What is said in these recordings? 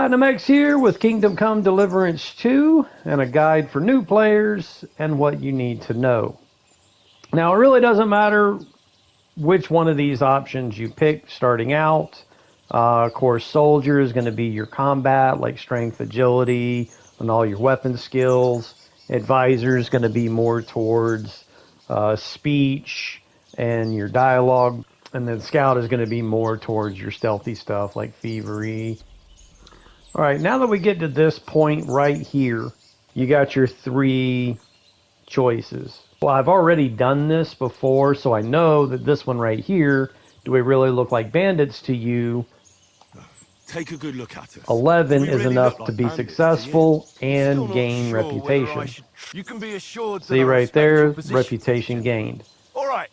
Platinum X here with Kingdom Come Deliverance 2 and a guide for new players and what you need to know. Now, it really doesn't matter which one of these options you pick starting out. Of course, Soldier is going to be your combat, like strength, agility, and all your weapon skills. Advisor is going to be more towards speech and your dialogue. And then Scout is going to be more towards your stealthy stuff like thievery. All right, now that we get to this point right here, you got your three choices. Well, I've already done this before, so I know that this one right here, do we really look like bandits to you? Take a good look at us. 11 is really enough like to be bandits, successful and Still not gain sure reputation. You can be assured See that I right respect there, your position. reputation gained. All right.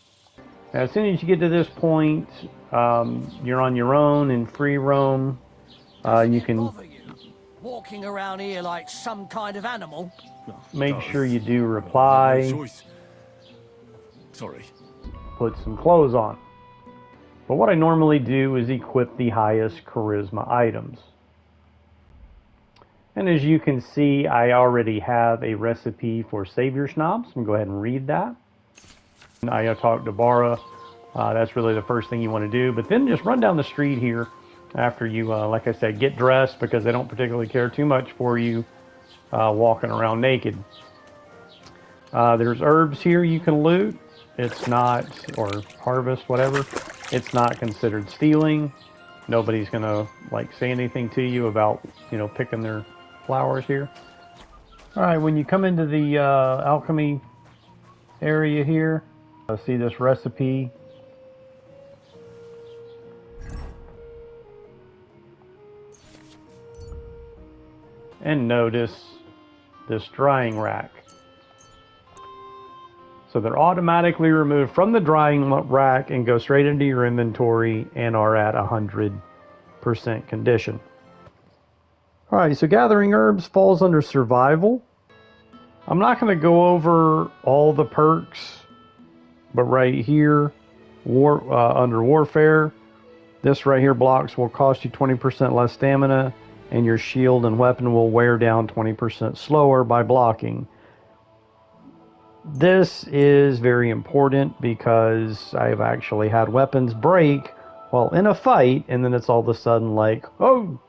Now, as soon as you get to this point, you're on your own in free roam. You can walking around here like some kind of animal. make sure you do reply. No choice. Sorry. Put some clothes on. But what I normally do is equip the highest charisma items. And as you can see, I already have a recipe for Savior Schnapps. I'm going to go ahead and read that. I talked to Bara. That's really the first thing you want to do. But then just run down the street here after you, like I said, get dressed, because they don't particularly care too much for you walking around naked. There's herbs here you can loot. It's not, or harvest, whatever. It's not considered stealing. Nobody's gonna like say anything to you about, you know, picking their flowers here. All right, when you come into the alchemy area here, see this recipe. And notice this drying rack. So they're automatically removed from the drying rack and go straight into your inventory and are at 100% condition. All right, so gathering herbs falls under survival. I'm not going to go over all the perks, but right here, under warfare, this right here, blocks will cost you 20% less stamina, and your shield and weapon will wear down 20% slower by blocking. This is very important because I've actually had weapons break while in a fight, and then it's all of a sudden like, oh,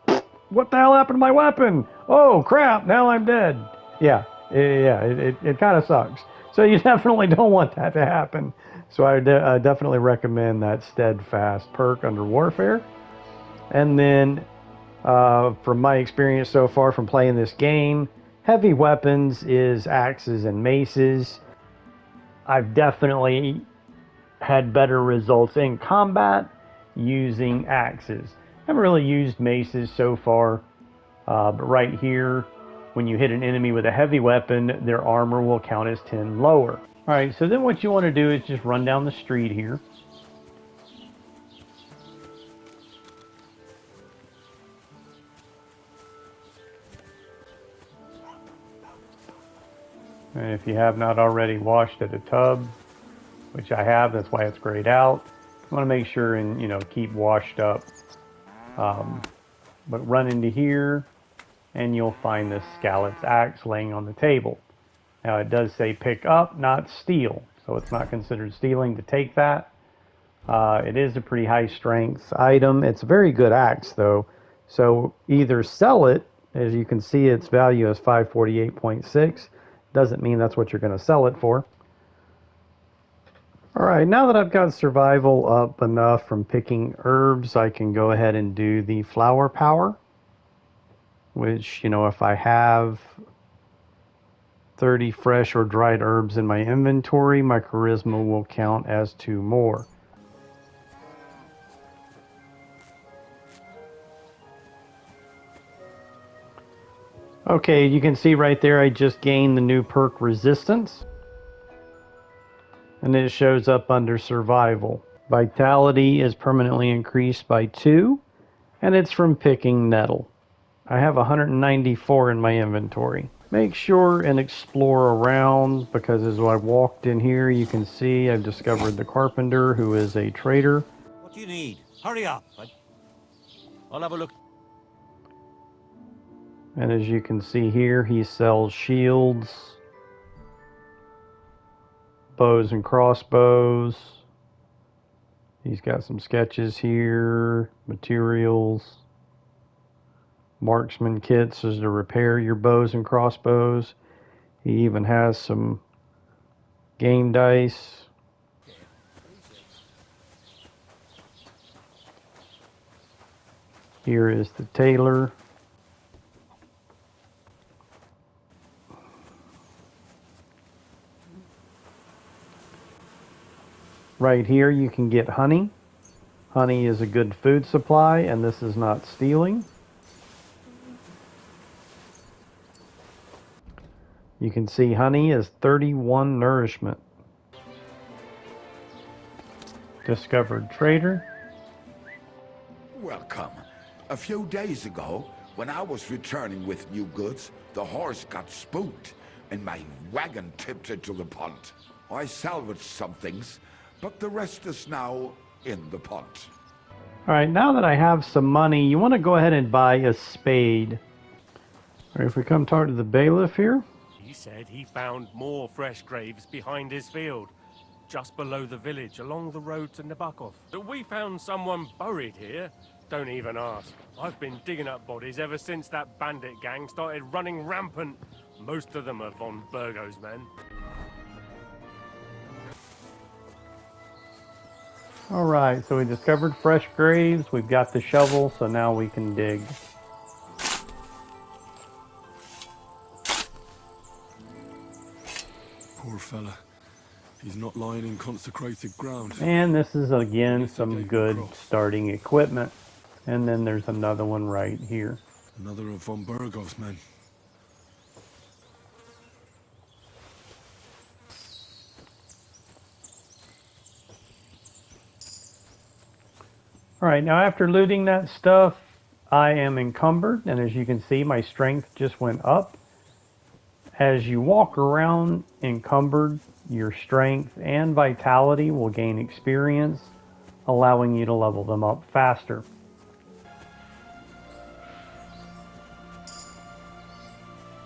what the hell happened to my weapon? Oh, crap, now I'm dead. Yeah, it kind of sucks. So you definitely don't want that to happen. So I definitely recommend that steadfast perk under warfare. And then, from my experience so far from playing this game, heavy weapons is axes and maces. I've definitely had better results in combat using axes. I haven't really used maces so far, but right here, when you hit an enemy with a heavy weapon, their armor will count as 10 lower. All right, so then what you want to do is just run down the street here. And if you have not already washed at a tub, which I have, that's why it's grayed out. You want to make sure and, you know, keep washed up. But run into here, and you'll find this Scallop's axe laying on the table. Now it does say pick up, not steal, so it's not considered stealing to take that. It is a pretty high strength item. It's a very good axe though, so either sell it. As you can see, its value is 548.6. Doesn't mean that's what you're going to sell it for. Alright, now that I've got survival up enough from picking herbs, I can go ahead and do the flower power. Which, you know, if I have 30 fresh or dried herbs in my inventory, my charisma will count as 2 more. Okay, you can see right there I just gained the new perk resistance. And it shows up under survival. Vitality is permanently increased by 2, and it's from picking nettle. I have 194 in my inventory. Make sure and explore around, because as I walked in here, you can see I've discovered the carpenter, who is a trader. What do you need? Hurry up. I'll have a look. And as you can see here, he sells shields, bows and crossbows. He's got some sketches here, materials, marksman kits as to repair your bows and crossbows. He even has some game dice. Here is the tailor. Right here you can get honey. Honey is a good food supply, and this is not stealing. You can see honey is 31 nourishment. Discovered trader. Welcome. A few days ago, when I was returning with new goods, the horse got spooked, and my wagon tipped into the pond. I salvaged some things, but the rest is now in the pond. Alright, now that I have some money, you want to go ahead and buy a spade. Alright, if we come talk to the bailiff here. He said he found more fresh graves behind his field, just below the village, along the road to Nabokov. That we found someone buried here? Don't even ask. I've been digging up bodies ever since that bandit gang started running rampant. Most of them are von Burgo's men. Alright, so we discovered fresh graves. We've got the shovel, so now we can dig. Poor fella. He's not lying in consecrated ground. And this is again some good starting equipment. And then there's another one right here. Another of von Burgov's men. Alright, now after looting that stuff, I am encumbered. And as you can see, my strength just went up. As you walk around encumbered, your strength and vitality will gain experience, allowing you to level them up faster.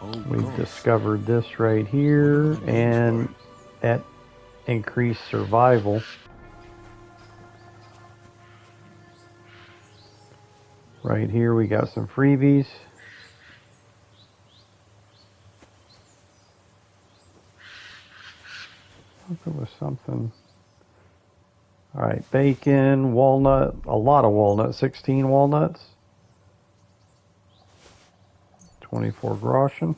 Oh, We've gosh. discovered this right here, and at increased survival. Right here we got some freebies. I thought there was something. Alright, bacon, walnut, a lot of walnuts, 16 walnuts. 24 groschen.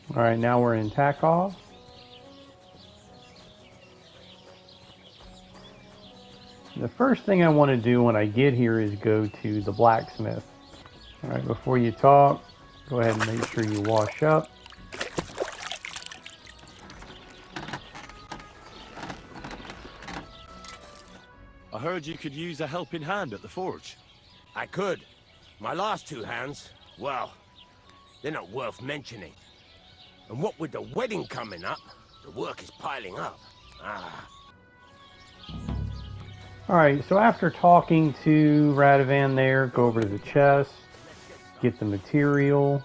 Alright, now we're in Takov. The first thing I want to do when I get here is go to the blacksmith. Alright, before you talk, go ahead and make sure you wash up. I heard you could use a helping hand at the forge. I could. My last two hands, well, they're not worth mentioning. And what with the wedding coming up, the work is piling up. Alright, so after talking to Radovan there, go over to the chest, get the material.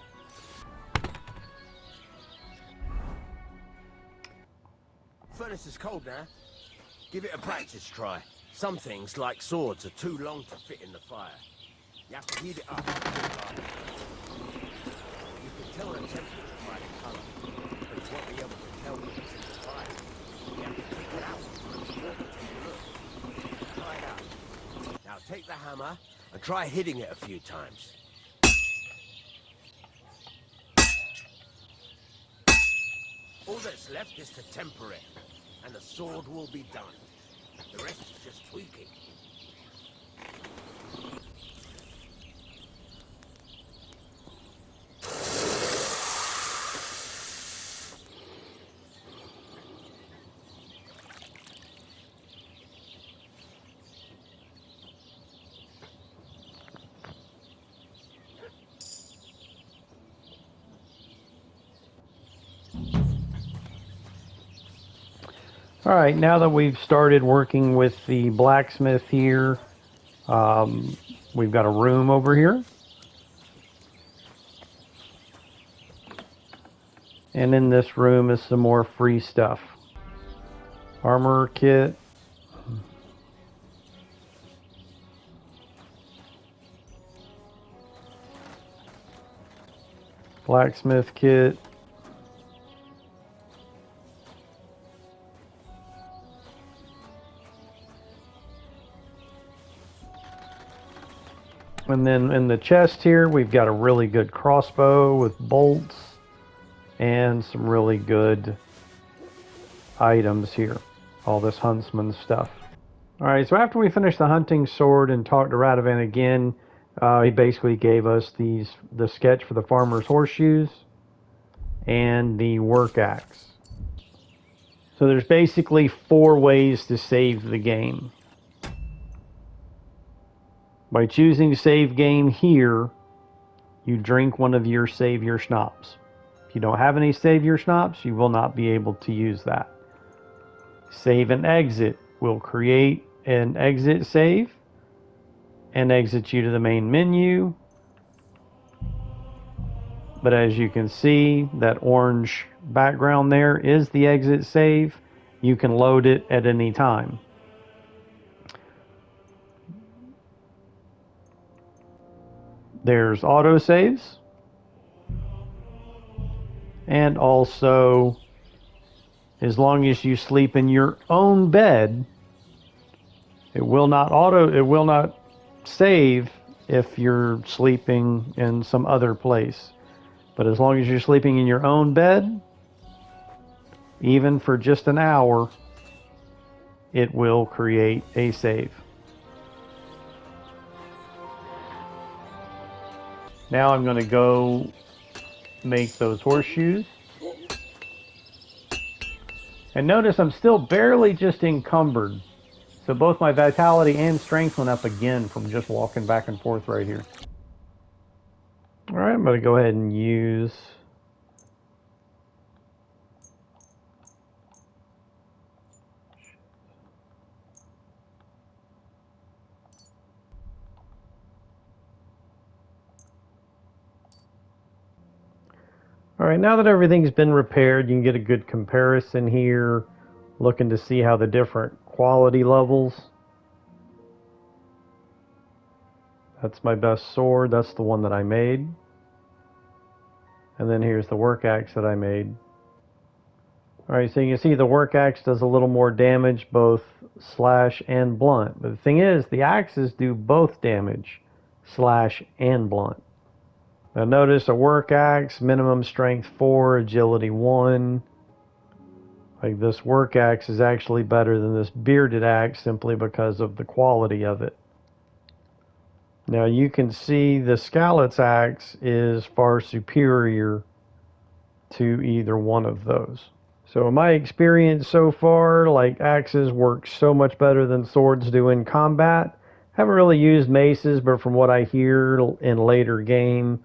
Furnace is cold now. Give it a practice try. Some things, like swords, are too long to fit in the fire. You have to heat it up. You can tell the temperature by the color, but you won't be able to tell when it's in the fire. You have to take it out and water to look. Try it out. Now take the hammer and try hitting it a few times. All that's left is to temper it, and the sword will be done. The rest is just tweaking. Alright, now that we've started working with the blacksmith here, we've got a room over here. And in this room is some more free stuff. Armor kit. Blacksmith kit. And then in the chest here, we've got a really good crossbow with bolts and some really good items here. All this huntsman stuff. Alright, so after we finished the hunting sword and talked to Radovan again, he basically gave us the sketch for the farmer's horseshoes and the work axe. So there's basically 4 ways to save the game. By choosing save game here, you drink one of your save your schnapps. If you don't have any save your schnapps, you will not be able to use that. Save and exit will create an exit save and exit you to the main menu. But as you can see, that orange background there is the exit save. You can load it at any time. There's autosaves. And also, as long as you sleep in your own bed, it will not save if you're sleeping in some other place. But as long as you're sleeping in your own bed, even for just an hour, it will create a save. Now I'm going to go make those horseshoes. And notice I'm still barely just encumbered. So both my vitality and strength went up again from just walking back and forth right here. Alright, I'm going to go ahead and use Alright, now that everything's been repaired, you can get a good comparison here, looking to see how the different quality levels. That's my best sword, that's the one that I made. And then here's the work axe that I made. Alright, so you can see the work axe does a little more damage, both slash and blunt. But the thing is, the axes do both damage, slash and blunt. Now notice a work axe, minimum strength 4, agility 1. Like this work axe is actually better than this bearded axe simply because of the quality of it. Now you can see the Scowlet's axe is far superior to either one of those. So in my experience so far, like axes work so much better than swords do in combat. Haven't really used maces, but from what I hear in later game,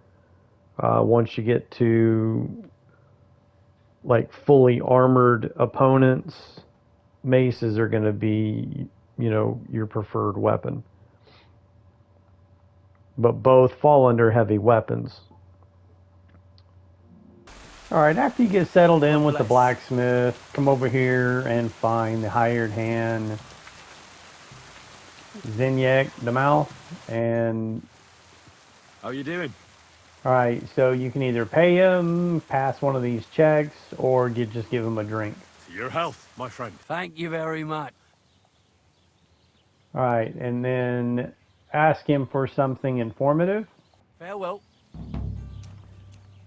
once you get to like fully armored opponents, maces are going to be, you know, your preferred weapon. But both fall under heavy weapons. Alright, after you get settled in with the blacksmith, come over here and find the hired hand, Zinyak the Mouth, and... How you doing? Alright, so you can either pay him, pass one of these checks, or you just give him a drink. To your health, my friend. Thank you very much. Alright, and then ask him for something informative. Farewell.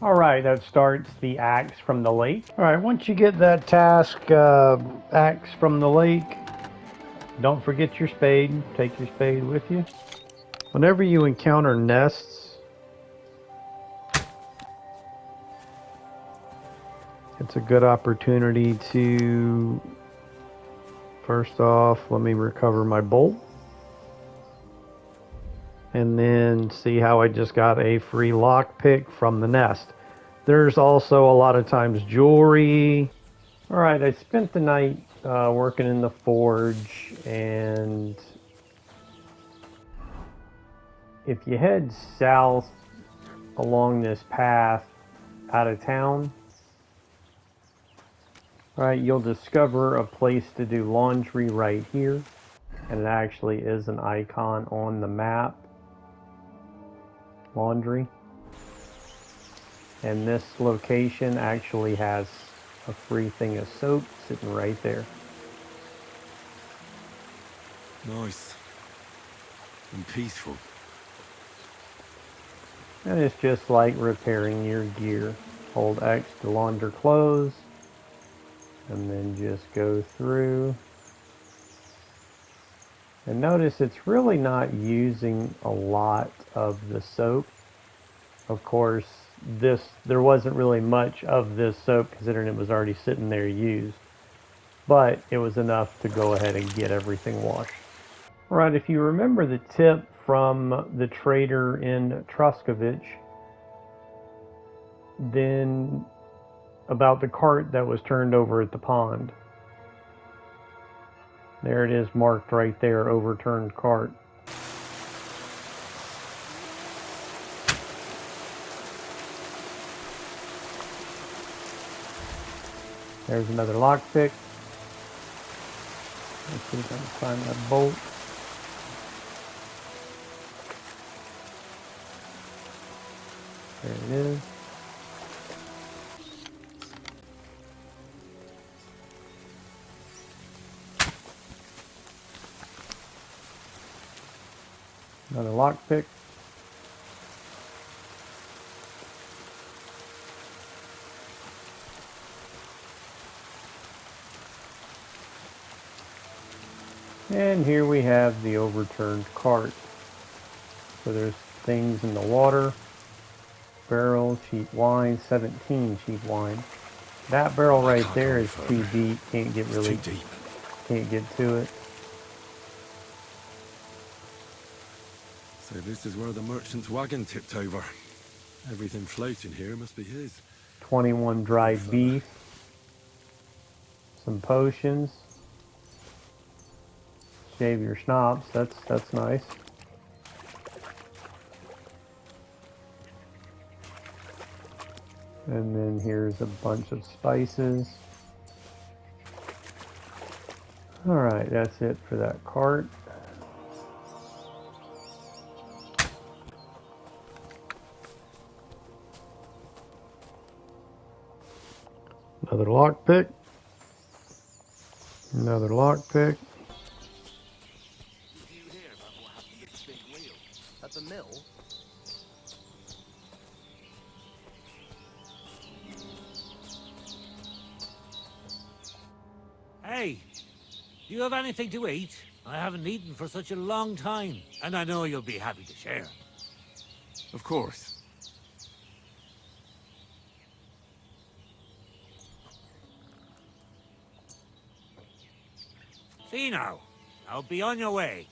Alright, that starts the axe from the lake. Alright, once you get that task, axe from the lake, don't forget your spade. Take your spade with you. Whenever you encounter nests, it's a good opportunity to, first off, let me recover my bolt. And then see how I just got a free lockpick from the nest. There's also a lot of times jewelry. Alright, I spent the night working in the forge, and if you head south along this path out of town, right, you'll discover a place to do laundry right here, and it actually is an icon on the map. Laundry. And this location actually has a free thing of soap sitting right there. Nice. And peaceful. And it's just like repairing your gear. Hold X to launder clothes, and then just go through. And notice it's really not using a lot of the soap. Of course, there wasn't really much of this soap considering it was already sitting there used. But it was enough to go ahead and get everything washed. Right, if you remember the tip from the trader in Truskovich, then about the cart that was turned over at the pond. There it is marked right there, overturned cart. There's another lockpick. Let's see if I can find that bolt. There it is. Another lockpick. And here we have the overturned cart. So there's things in the water. Barrel, cheap wine, 17 cheap wine. That barrel right there is too deep. Can't get really, Too deep. can't get to it. So this is where the merchant's wagon tipped over. Everything floating here must be his. 21 dried beef. Some potions. Shave your schnapps. That's nice. And then here's a bunch of spices. Alright, that's it for that cart. Another lockpick. Another lockpick. Did you hear about what happened with the big wheel at the mill? Hey, do you have anything to eat? I haven't eaten for such a long time, and I know you'll be happy to share. Of course. See now, be on your way.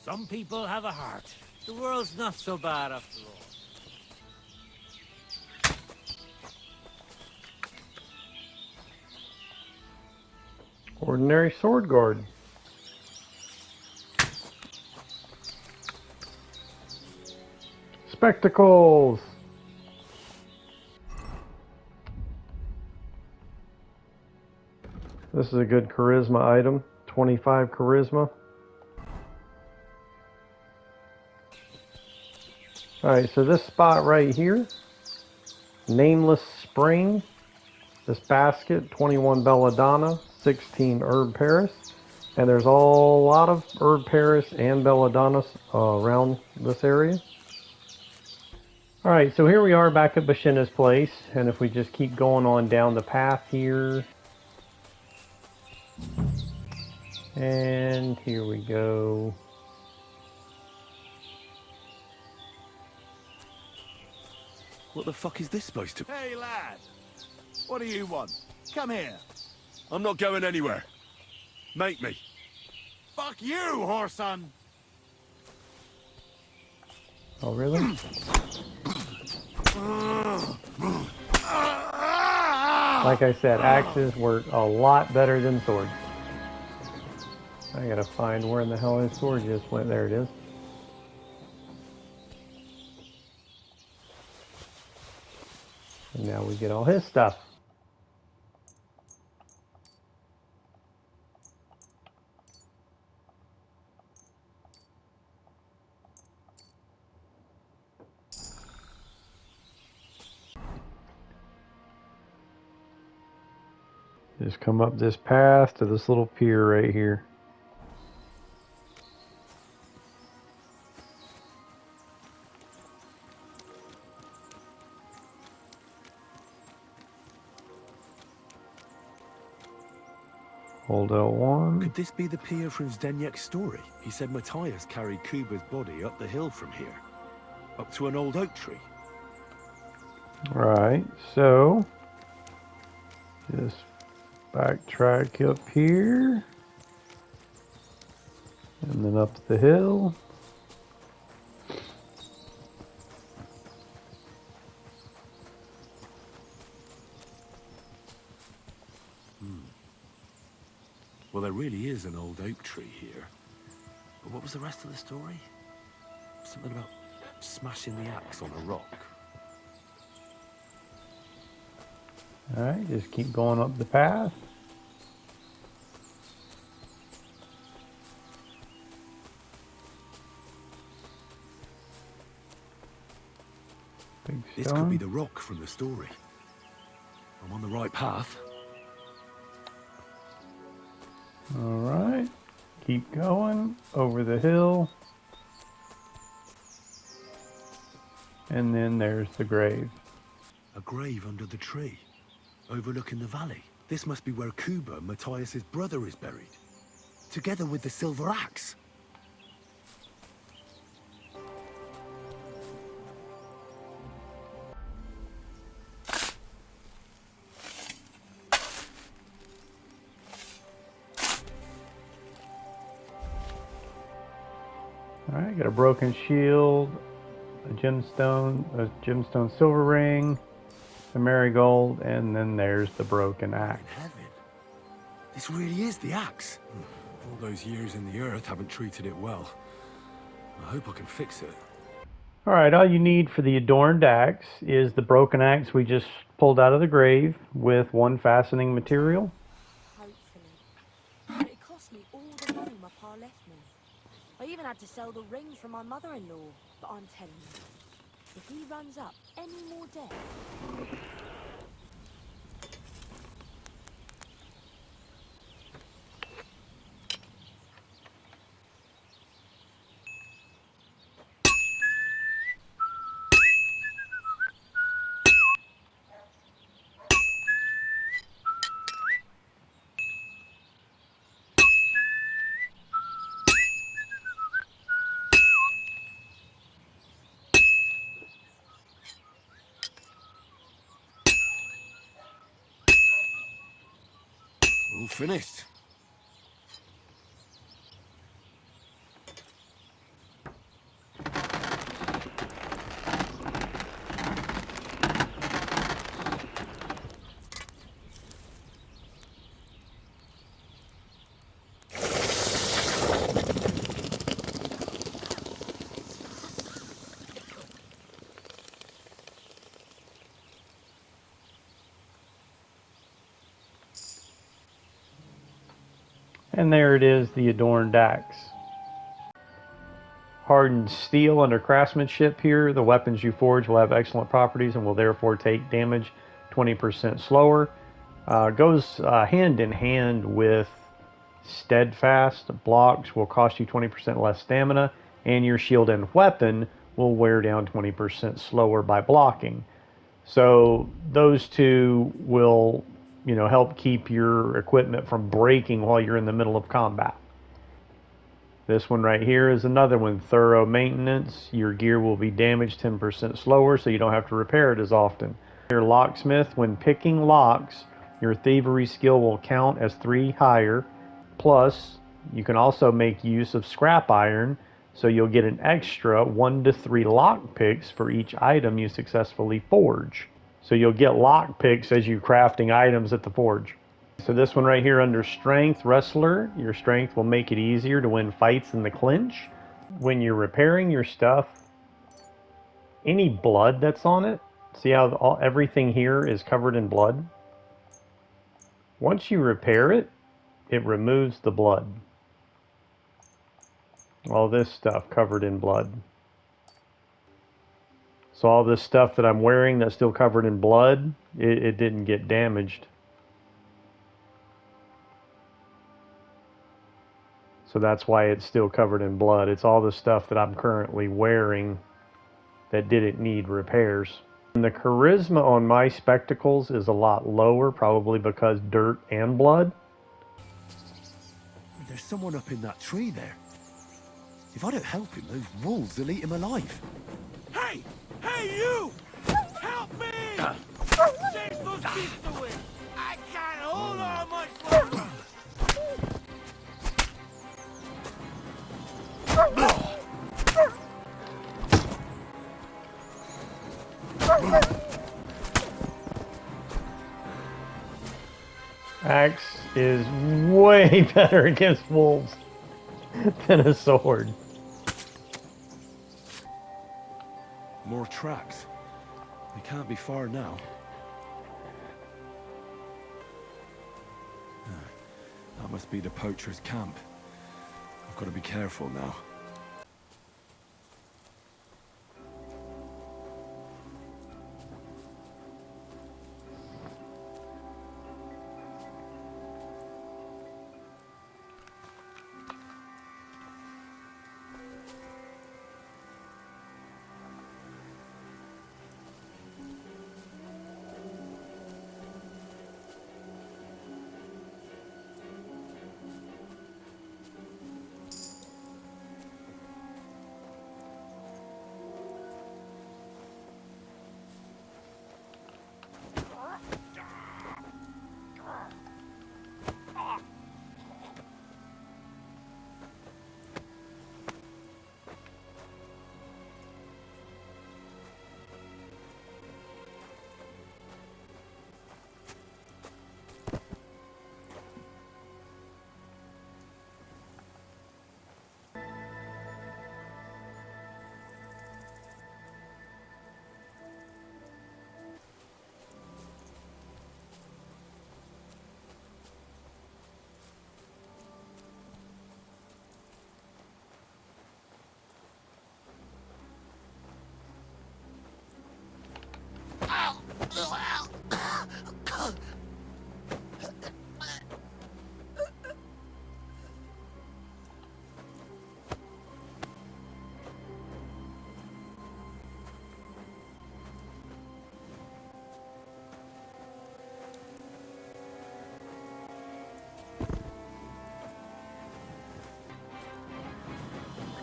Some people have a heart. The world's not so bad after all. Ordinary sword guard. Spectacles. This is a good charisma item. 25 charisma. Alright, so this spot right here, Nameless Spring. This basket, 21 belladonna, 16 herb paris. And there's a lot of herb paris and belladonna around this area. Alright, so here we are back at Bashina's place. And if we just keep going on down the path here. And here we go. What the fuck is this supposed to be? Hey, lad. What do you want? Come here. I'm not going anywhere. Make me. Fuck you, whoreson. Oh, really? Like I said, axes work a lot better than swords. I gotta find where in the hell his sword just went. There it is. And now we get all his stuff. Just come up this path to this little pier right here. Hold L1. Could this be the pier from Zdeněk's story? He said Matthias carried Kuba's body up the hill from here, up to an old oak tree. Right, so just backtrack up here and then up the hill. Well, there really is an old oak tree here. But what was the rest of the story? Something about smashing the axe on a rock. Alright, just keep going up the path. Big stone. This could be the rock from the story. I'm on the right path. Alright, keep going over the hill. And then there's the grave. A grave under the tree, overlooking the valley. This must be where Kuba, Matthias's brother, is buried, together with the silver axe. Alright, got a broken shield, a gemstone silver ring, a marigold, and then there's the broken axe. In heaven. This really is the axe. All those years in the earth haven't treated it well. I hope I can fix it. Alright, all you need for the adorned axe is the broken axe we just pulled out of the grave with one fastening material. Hopefully. But it cost me all the money my pa left me. I even had to sell the ring from my mother-in-law. But I'm telling you, if he runs up any more debt... All finished. And there it is, the adorned axe. Hardened steel under craftsmanship here. The weapons you forge will have excellent properties and will therefore take damage 20% slower. Goes hand in hand with steadfast. Blocks will cost you 20% less stamina, and your shield and weapon will wear down 20% slower by blocking. So those two will, help keep your equipment from breaking while you're in the middle of combat. This one right here is another one, thorough maintenance. Your gear will be damaged 10% slower, so you don't have to repair it as often. Your locksmith, when picking locks, your thievery skill will count as 3 higher. Plus, you can also make use of scrap iron, so you'll get an extra 1 to 3 lock picks for each item you successfully forge. So you'll get lock picks as you crafting items at the forge. So this one right here under strength, wrestler, your strength will make it easier to win fights in the clinch. When you're repairing your stuff, any blood that's on it, see how everything here is covered in blood? Once you repair it, it removes the blood. All this stuff covered in blood. So all this stuff that I'm wearing that's still covered in blood, it didn't get damaged. So that's why it's still covered in blood. It's all the stuff that I'm currently wearing that didn't need repairs. And the charisma on my spectacles is a lot lower, probably because dirt and blood. There's someone up in that tree there. If I don't help him, those wolves will eat him alive. Hey! Hey, you! Help me! Chase those beasts away! I can't hold on much longer! Axe is way better against wolves than a sword. More tracks. They can't be far now. That must be the poacher's camp. I've got to be careful now.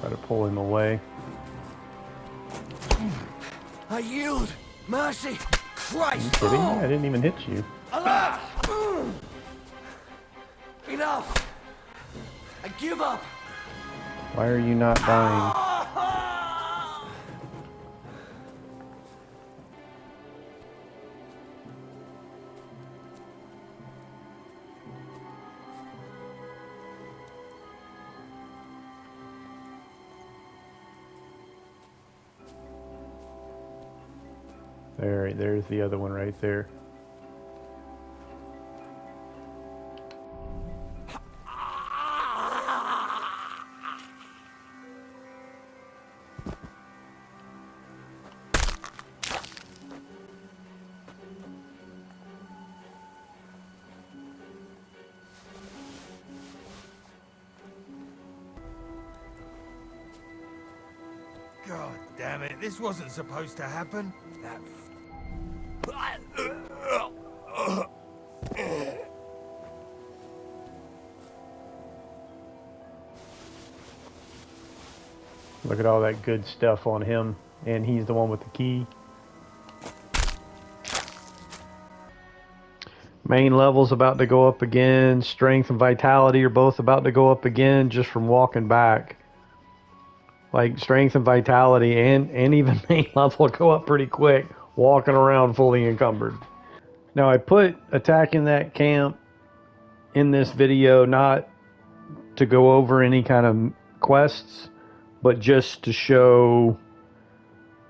Try to pull him away. I yield! Mercy! Are you Christ! kidding me? I didn't even hit you. Alas! Enough! I give up! Why are you not dying? There's the other one right there. God damn it, this wasn't supposed to happen. That Look at all that good stuff on him, and he's the one with the key. Main level's about to go up again. Strength and vitality are both about to go up again just from walking back. Like strength and vitality and even main level go up pretty quick walking around fully encumbered. Now I put attacking that camp in this video not to go over any kind of quests, but just to show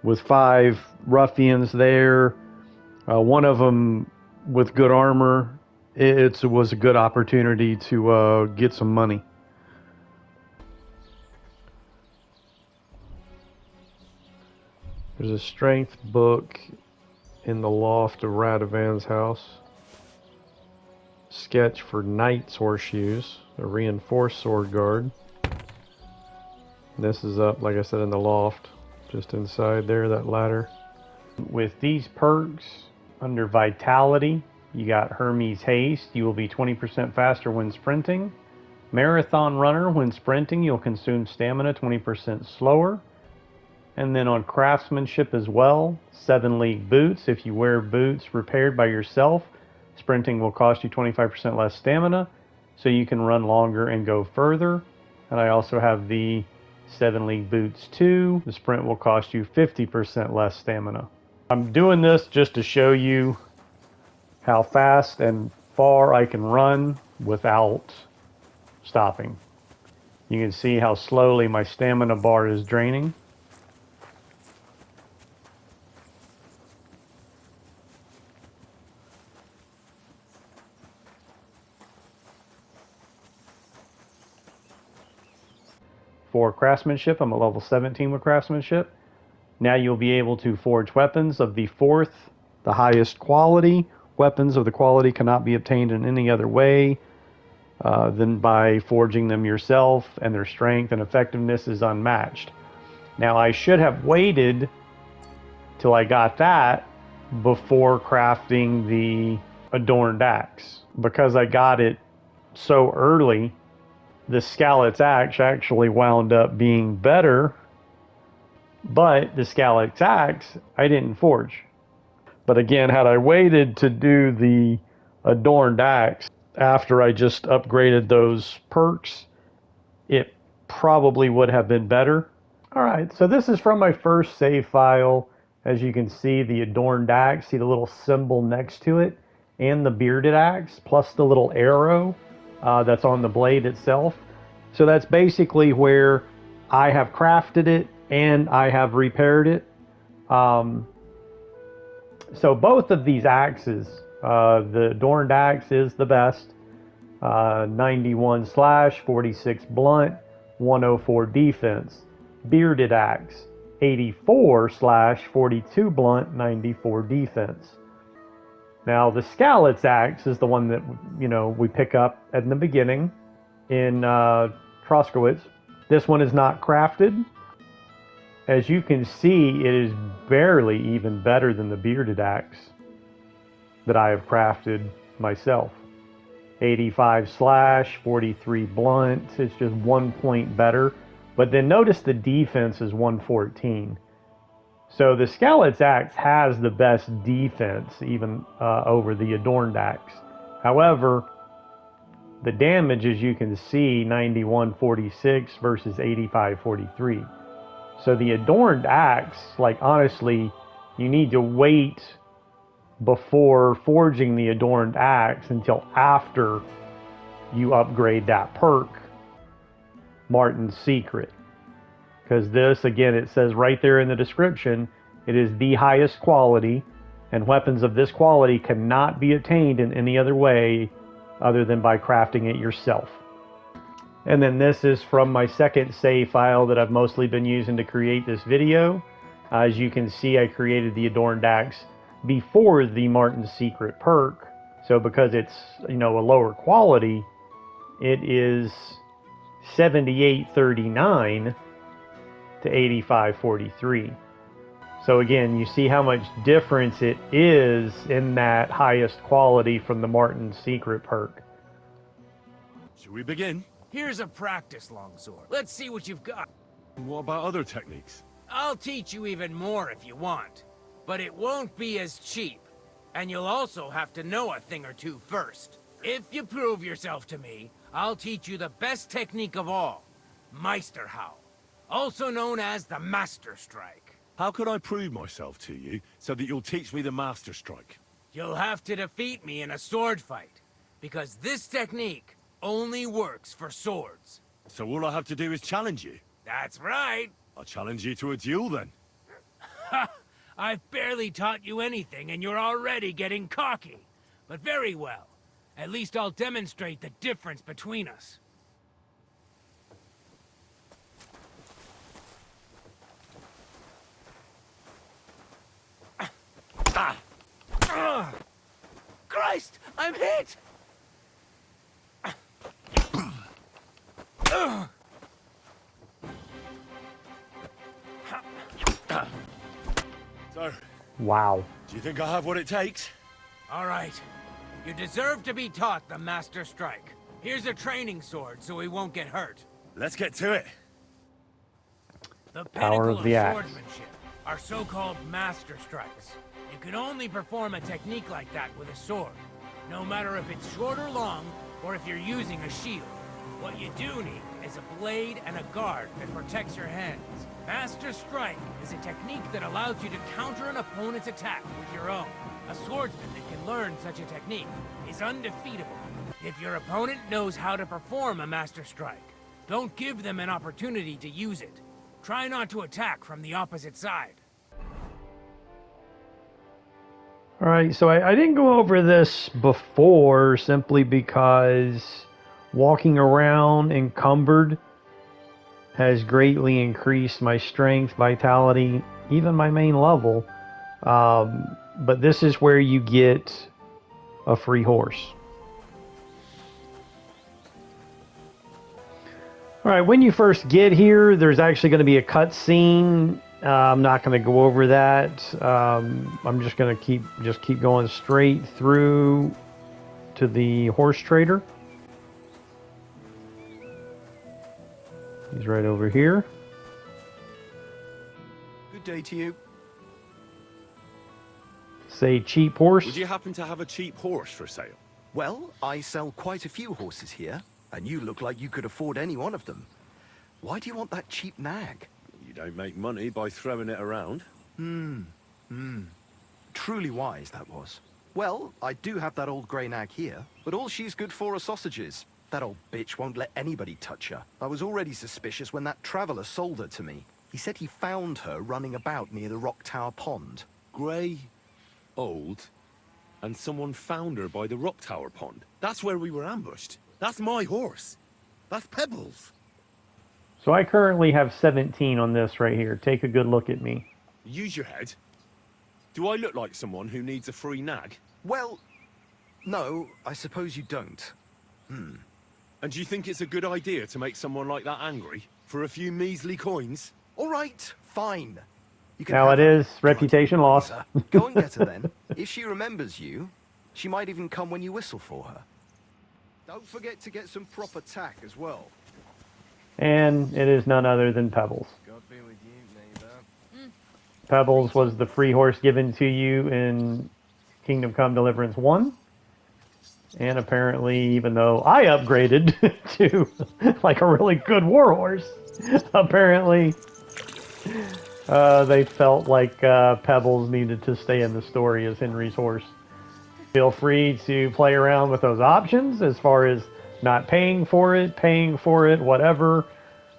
with 5 ruffians there, one of them with good armor, it was a good opportunity to get some money. There's a strength book in the loft of Radovan's house. Sketch for knight's horseshoes, a reinforced sword guard. This is up, like I said, in the loft, just inside there, that ladder. With these perks, under Vitality, you got Hermes Haste. You will be 20% faster when sprinting. Marathon Runner, when sprinting, you'll consume stamina 20% slower. And then on Craftsmanship as well, 7 League Boots. If you wear boots repaired by yourself, sprinting will cost you 25% less stamina, so you can run longer and go further. And I also have the 7 League Boots 2. The sprint will cost you 50% less stamina. I'm doing this just to show you how fast and far I can run without stopping. You can see how slowly my stamina bar is draining. For Craftsmanship, I'm at level 17 with Craftsmanship. Now you'll be able to forge weapons of the 4th, the highest quality. Weapons of the quality cannot be obtained in any other way than by forging them yourself, and their strength and effectiveness is unmatched. Now I should have waited till I got that before crafting the adorned axe. Because I got it so early, the Scallet's axe actually wound up being better, but the Scallet's axe I didn't forge. But again, had I waited to do the adorned axe after I just upgraded those perks, it probably would have been better. Alright, so this is from my first save file. As you can see, the adorned axe, see the little symbol next to it, and the bearded axe, plus the little arrow that's on the blade itself. So that's basically where I have crafted it and I have repaired it. So both of these axes, the adorned axe is the best. 91 slash, 46 blunt, 104 defense. Bearded axe, 84 slash, 42 blunt, 94 defense. Now the Scallet's axe is the one that, you know, we pick up at the beginning in Troskowitz. This one is not crafted. As you can see, it is barely even better than the bearded axe that I have crafted myself. 85 slash, 43 blunt, it's just 1 point better. But then notice the defense is 114. So the Scallet's axe has the best defense even over the adorned axe. However, the damage, as you can see, 9146 versus 8543. So the adorned axe, like honestly, you need to wait before forging the adorned axe until after you upgrade that perk, Martin's Secret. Because this, again, it says right there in the description, it is the highest quality, and weapons of this quality cannot be obtained in any other way other than by crafting it yourself. And then this is from my second save file that I've mostly been using to create this video. As you can see, I created the adorned axe before the Martin's Secret perk. So because it's, you know, a lower quality, it is 7839 to 8543. So again, you see how much difference it is in that highest quality from the Martin's Secret perk. Should we begin? Here's a practice longsword. Let's see what you've got. What about other techniques? I'll teach you even more if you want. But it won't be as cheap. And you'll also have to know a thing or two first. If you prove yourself to me, I'll teach you the best technique of all. Meisterhau. Also known as the Master Strike. How can I prove myself to you so that you'll teach me the Master Strike? You'll have to defeat me in a sword fight, because this technique only works for swords. So all I have to do is challenge you? That's right. I'll challenge you to a duel then. Ha! I've barely taught you anything and you're already getting cocky. But very well. At least I'll demonstrate the difference between us. Christ! I'm hit! So, Wow. do you think I have what it takes? All right. You deserve to be taught the Master Strike. Here's a training sword so he won't get hurt. Let's get to it. The Power pinnacle of of the axe. swordsmanship are so-called Master Strikes. You can only perform a technique like that with a sword, no matter if it's short or long, or if you're using a shield. What you do need is a blade and a guard that protects your hands. Master Strike is a technique that allows you to counter an opponent's attack with your own. A swordsman that can learn such a technique is undefeatable. If your opponent knows how to perform a Master Strike, don't give them an opportunity to use it. Try not to attack from the opposite side. All right, so I didn't go over this before simply because walking around encumbered has greatly increased my strength, vitality, even my main level. But this is where you get a free horse. All right, when you first get here, there's actually going to be a cutscene. I'm not going to go over that. I'm just going to keep going straight through to the horse trader. He's right over here. Good day to you. Say cheap horse. Would you happen to have a cheap horse for sale? Well, I sell quite a few horses here, and you look like you could afford any one of them. Why do you want that cheap nag? You don't make money by throwing it around. Truly wise, that was. Well, I do have that old grey nag here, but all she's good for are sausages. That old bitch won't let anybody touch her. I was already suspicious when that traveller sold her to me. He said he found her running about near the Rock Tower Pond. Grey, old, and someone found her by the Rock Tower Pond. That's where we were ambushed. That's my horse. That's Pebbles. So I currently have 17 on this right here. Take a good look at me. Use your head. Do I look like someone who needs a free nag? Well, no, I suppose you don't. And do you think it's a good idea to make someone like that angry for a few measly coins? All right, fine. You can Now have it her. is reputation loss. Go and get her then. If she remembers you, she might even come when you whistle for her. Don't forget to get some proper tack as well. And it is none other than Pebbles. God be with you, neighbor. Pebbles was the free horse given to you in Kingdom Come Deliverance 1. And apparently, even though I upgraded to like a really good war horse, apparently they felt like Pebbles needed to stay in the story as Henry's horse. Feel free to play around with those options as far as not paying for it, whatever.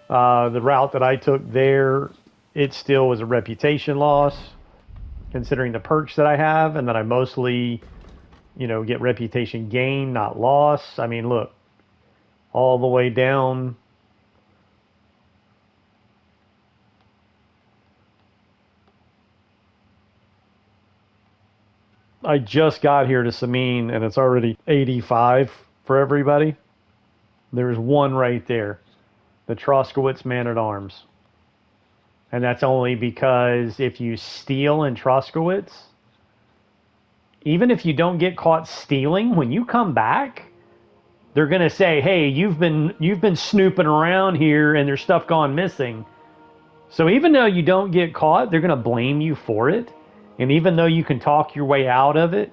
The route that I took there, it still was a reputation loss, considering the perks that I have, and that I mostly, get reputation gain, not loss. I mean, look, all the way down. I just got here to Samine, and it's already 85 for everybody. There's one right there, the Troskowitz Man-at-Arms. And that's only because if you steal in Troskowitz, even if you don't get caught stealing, when you come back, they're going to say, hey, you've been snooping around here and there's stuff gone missing. So even though you don't get caught, they're going to blame you for it. And even though you can talk your way out of it,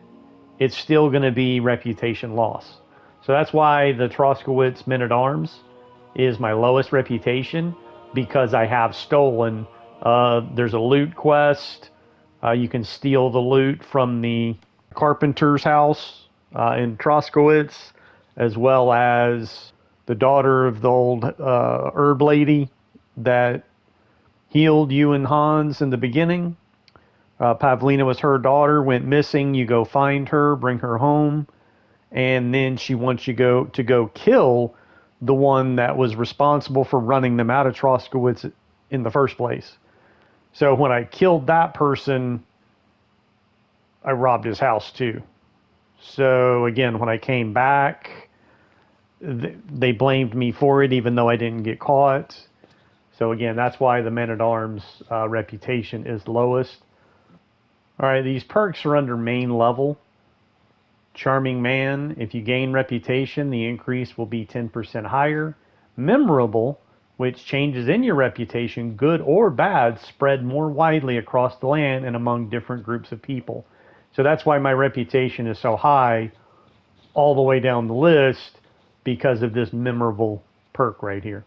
it's still going to be reputation loss. So that's why the Troskowitz Men-at-Arms is my lowest reputation, because I have stolen There's a loot quest. You can steal the loot from the carpenter's house in Troskowitz, as well as the daughter of the old herb lady that healed you and Hans in the beginning. Pavlina was her daughter, went missing. You go find her, bring her home, and then she wants you to go kill the one that was responsible for running them out of Troskowitz in the first place. So when I killed that person, I robbed his house too. So again, when I came back, they blamed me for it, even though I didn't get caught. So again, that's why the Men-at-Arms reputation is lowest. All right, these perks are under main level. Charming Man, if you gain reputation, the increase will be 10% higher. Memorable, which changes in your reputation, good or bad, spread more widely across the land and among different groups of people. So that's why my reputation is so high all the way down the list, because of this memorable perk right here.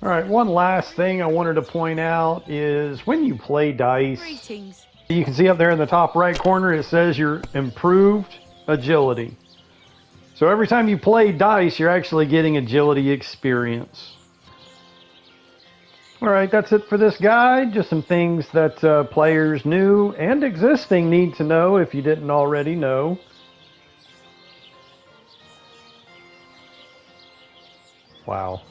All right, one last thing I wanted to point out is when you play dice, Greetings. you can see up there in the top right corner, it says your improved agility. So every time you play dice, you're actually getting agility experience. All right, that's it for this guide. Just some things that players new and existing need to know if you didn't already know. Wow.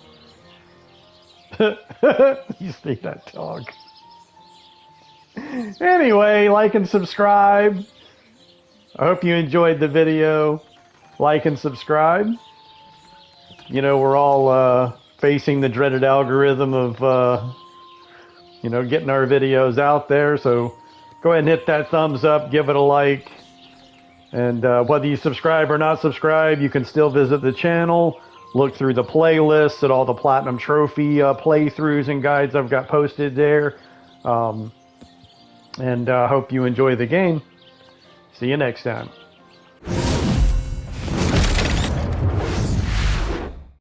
You see that dog? Anyway, like and subscribe. I hope you enjoyed the video. Like and subscribe. You know, we're all facing the dreaded algorithm of, you know, getting our videos out there. So go ahead and hit that thumbs up, give it a like. And whether you subscribe or not subscribe, you can still visit the channel. Look through the playlists at all the Platinum Trophy playthroughs and guides I've got posted there. And hope you enjoy the game. See you next time.